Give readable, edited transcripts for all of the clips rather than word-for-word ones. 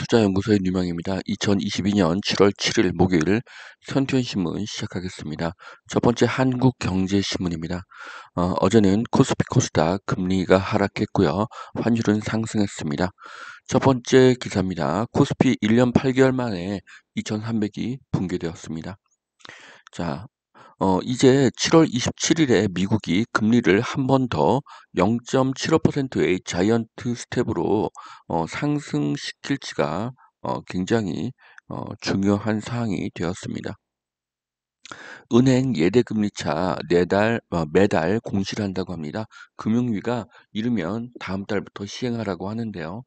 투자연구소의 유명입니다. 2022년 7월 7일 목요일 선투현신문 시작하겠습니다. 첫 번째 한국경제신문입니다. 어제는 코스피 코스닥 금리가 하락했고요. 환율은 상승했습니다. 첫 번째 기사입니다. 코스피 1년 8개월 만에 2,300이 붕괴되었습니다. 자, 이제 7월 27일에 미국이 금리를 한 번 더 0.75%의 자이언트 스텝으로 상승시킬지가 굉장히 중요한 사항이 되었습니다. 은행 예대금리차 매달 공시를 한다고 합니다. 금융위가 이르면 다음 달부터 시행하라고 하는데요.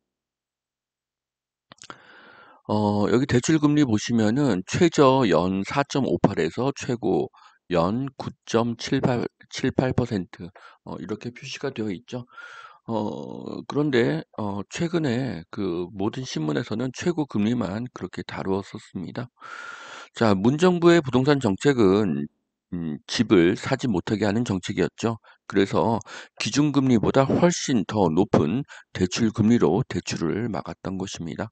여기 대출금리 보시면은 최저 연 4.58에서 최고 연 9.78% 이렇게 표시가 되어 있죠. 그런데 최근에 그 모든 신문에서는 최고 금리만 그렇게 다루었었습니다. 자, 문정부의 부동산 정책은 집을 사지 못하게 하는 정책이었죠. 그래서 기준금리보다 훨씬 더 높은 대출금리로 대출을 막았던 것입니다.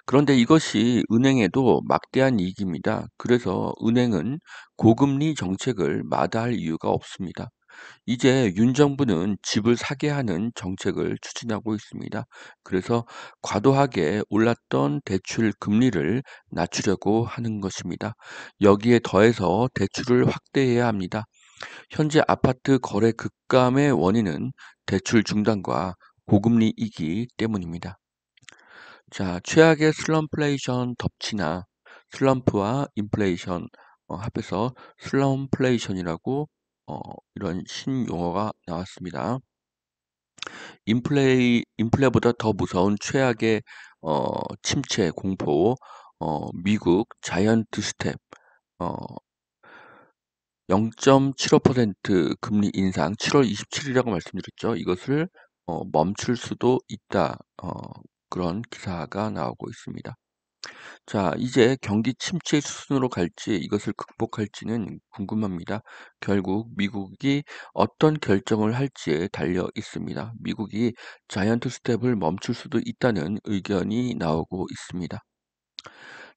그런데 이것이 은행에도 막대한 이익입니다. 그래서 은행은 고금리 정책을 마다할 이유가 없습니다. 이제 윤 정부는 집을 사게 하는 정책을 추진하고 있습니다. 그래서 과도하게 올랐던 대출 금리를 낮추려고 하는 것입니다. 여기에 더해서 대출을 확대해야 합니다. 현재 아파트 거래 급감의 원인은 대출 중단과 고금리이기 때문입니다. 자, 최악의 슬럼플레이션 덮치나 슬럼프와 인플레이션 합해서 슬럼플레이션이라고 어, 이런 신용어가 나왔습니다. 인플레보다 더 무서운 최악의 침체 공포 미국 자이언트 스텝 어, 0.75% 금리 인상 7월 27일이라고 말씀드렸죠. 이것을 멈출 수도 있다. 그런 기사가 나오고 있습니다. 자, 이제 경기 침체 수순으로 갈지 이것을 극복할지는 궁금합니다. 결국 미국이 어떤 결정을 할지에 달려 있습니다. 미국이 자이언트 스텝을 멈출 수도 있다는 의견이 나오고 있습니다.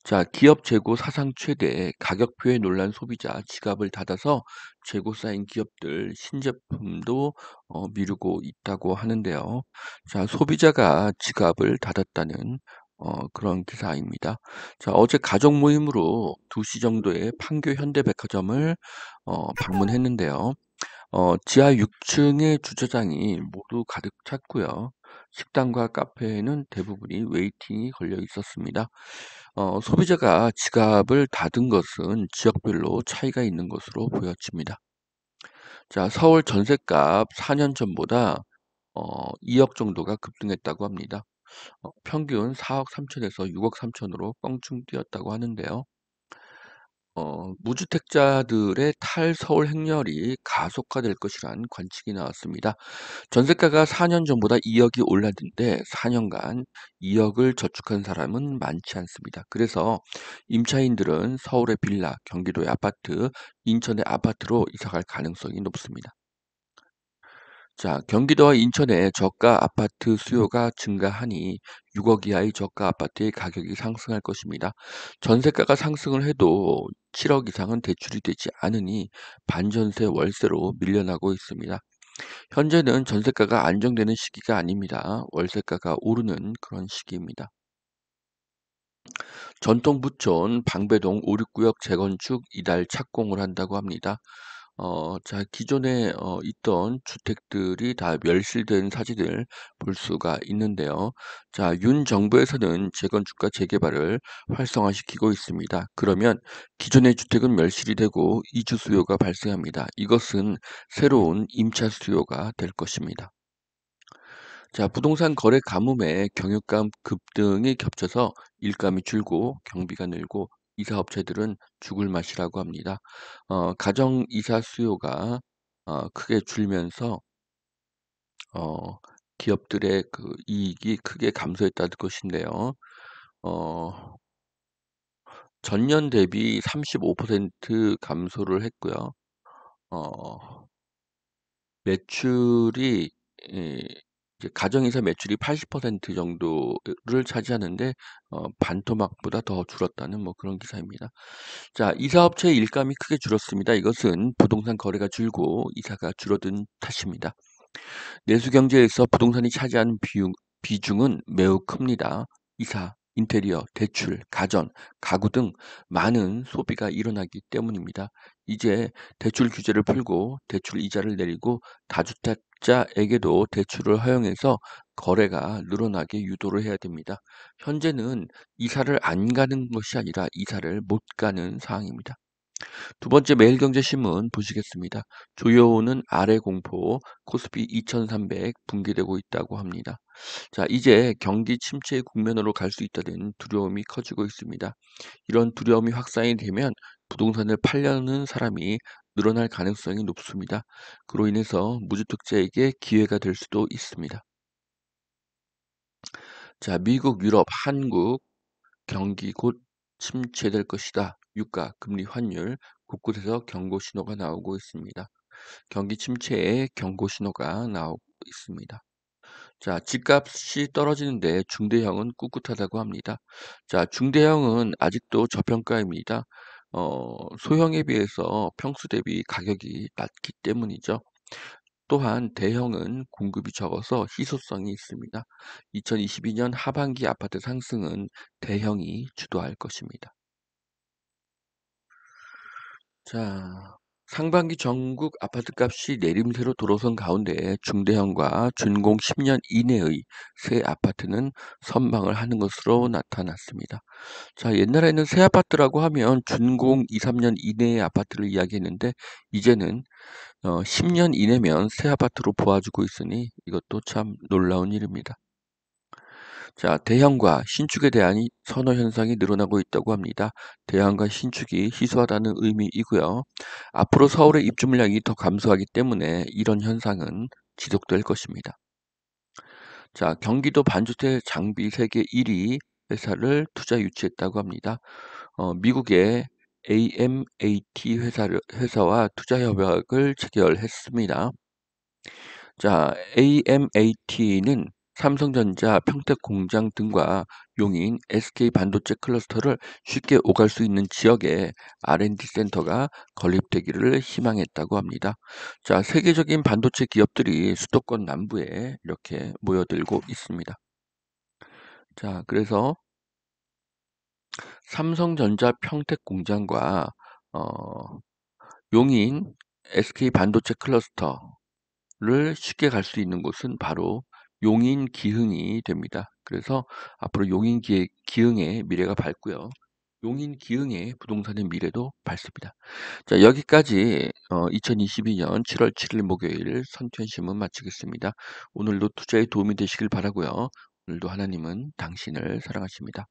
자, 기업 재고 사상 최대 가격표에 놀란 소비자 지갑을 닫아서 재고 쌓인 기업들 신제품도 미루고 있다고 하는데요. 자, 소비자가 지갑을 닫았다는 그런 기사입니다. 자, 어제 가족 모임으로 2시 정도에 판교 현대백화점을 방문했는데요. 지하 6층의 주차장이 모두 가득 찼고요. 식당과 카페에는 대부분이 웨이팅이 걸려 있었습니다. 소비자가 지갑을 닫은 것은 지역별로 차이가 있는 것으로 보여집니다. 자, 서울 전셋값 4년 전보다 2억 정도가 급등했다고 합니다. 평균 4억 3천에서 6억 3천으로 껑충 뛰었다고 하는데요. 무주택자들의 탈서울 행렬이 가속화될 것이란 관측이 나왔습니다. 전세가가 4년 전보다 2억이 올랐는데 4년간 2억을 저축한 사람은 많지 않습니다. 그래서 임차인들은 서울의 빌라, 경기도의 아파트, 인천의 아파트로 이사갈 가능성이 높습니다. 자, 경기도와 인천의 저가 아파트 수요가 증가하니 6억 이하의 저가 아파트의 가격이 상승할 것입니다. 전세가가 상승을 해도 7억 이상은 대출이 되지 않으니 반전세 월세로 밀려나고 있습니다. 현재는 전세가가 안정되는 시기가 아닙니다. 월세가가 오르는 그런 시기입니다. 전통 부촌 방배동 569역 재건축 이달 착공을 한다고 합니다. 자, 기존에 있던 주택들이 다 멸실된 사진을 볼 수가 있는데요. 자, 윤 정부에서는 재건축과 재개발을 활성화시키고 있습니다. 그러면 기존의 주택은 멸실이 되고 이주 수요가 발생합니다. 이것은 새로운 임차 수요가 될 것입니다. 자, 부동산 거래 가뭄에 경유감 급등이 겹쳐서 일감이 줄고 경비가 늘고 이사업체들은 죽을 맛이라고 합니다. 가정 이사 수요가 크게 줄면서 어, 기업들의 그 이익이 크게 감소했다는 것인데요. 어, 전년 대비 35% 감소를 했고요. 어, 매출이 이제 가정이사 매출이 80% 정도를 차지하는데 반토막보다 더 줄었다는 뭐 그런 기사입니다. 자, 이사업체의 일감이 크게 줄었습니다. 이것은 부동산 거래가 줄고 이사가 줄어든 탓입니다. 내수경제에서 부동산이 차지하는 비중은 매우 큽니다. 이사, 인테리어, 대출, 가전, 가구 등 많은 소비가 일어나기 때문입니다. 이제 대출 규제를 풀고 대출 이자를 내리고 다주택자에게도 대출을 허용해서 거래가 늘어나게 유도를 해야 됩니다. 현재는 이사를 안 가는 것이 아니라 이사를 못 가는 상황입니다. 두 번째 매일경제신문 보시겠습니다. 조여오는 아래 공포, 코스피 2300 붕괴되고 있다고 합니다. 자, 이제 경기 침체의 국면으로 갈 수 있다는 두려움이 커지고 있습니다. 이런 두려움이 확산이 되면 부동산을 팔려는 사람이 늘어날 가능성이 높습니다. 그로 인해서 무주택자에게 기회가 될 수도 있습니다. 자, 미국, 유럽, 한국 경기 곧 침체될 것이다. 유가, 금리, 환율 곳곳에서 경고 신호가 나오고 있습니다. 경기 침체에 경고 신호가 나오고 있습니다. 자, 집값이 떨어지는데 중대형은 꿋꿋하다고 합니다. 자, 중대형은 아직도 저평가입니다. 소형에 비해서 평수 대비 가격이 낮기 때문이죠. 또한 대형은 공급이 적어서 희소성이 있습니다. 2022년 하반기 아파트 상승은 대형이 주도할 것입니다. 자, 상반기 전국 아파트값이 내림세로 돌아선 가운데 중대형과 준공 10년 이내의 새 아파트는 선방을 하는 것으로 나타났습니다. 자, 옛날에는 새 아파트라고 하면 준공 2, 3년 이내의 아파트를 이야기했는데 이제는 10년 이내면 새 아파트로 보아주고 있으니 이것도 참 놀라운 일입니다. 자, 대형과 신축에 대한 선호 현상이 늘어나고 있다고 합니다. 대형과 신축이 희소하다는 의미이고요. 앞으로 서울의 입주 물량이 더 감소하기 때문에 이런 현상은 지속될 것입니다. 자, 경기도 반도체 장비 세계 1위 회사를 투자 유치했다고 합니다. 미국의 AMAT 회사와 투자 협약을 체결했습니다. 자, AMAT는 삼성전자, 평택 공장 등과 용인, SK 반도체 클러스터를 쉽게 오갈 수 있는 지역에 R&D 센터가 건립되기를 희망했다고 합니다. 자, 세계적인 반도체 기업들이 수도권 남부에 이렇게 모여들고 있습니다. 자, 그래서 삼성전자 평택 공장과 어, 용인 SK 반도체 클러스터를 쉽게 갈 수 있는 곳은 바로 용인 기흥이 됩니다. 그래서 앞으로 용인 기흥의 미래가 밝고요. 용인 기흥의 부동산의 미래도 밝습니다. 자, 여기까지 2022년 7월 7일 목요일 선천신문 마치겠습니다. 오늘도 투자에 도움이 되시길 바라고요. 오늘도 하나님은 당신을 사랑하십니다.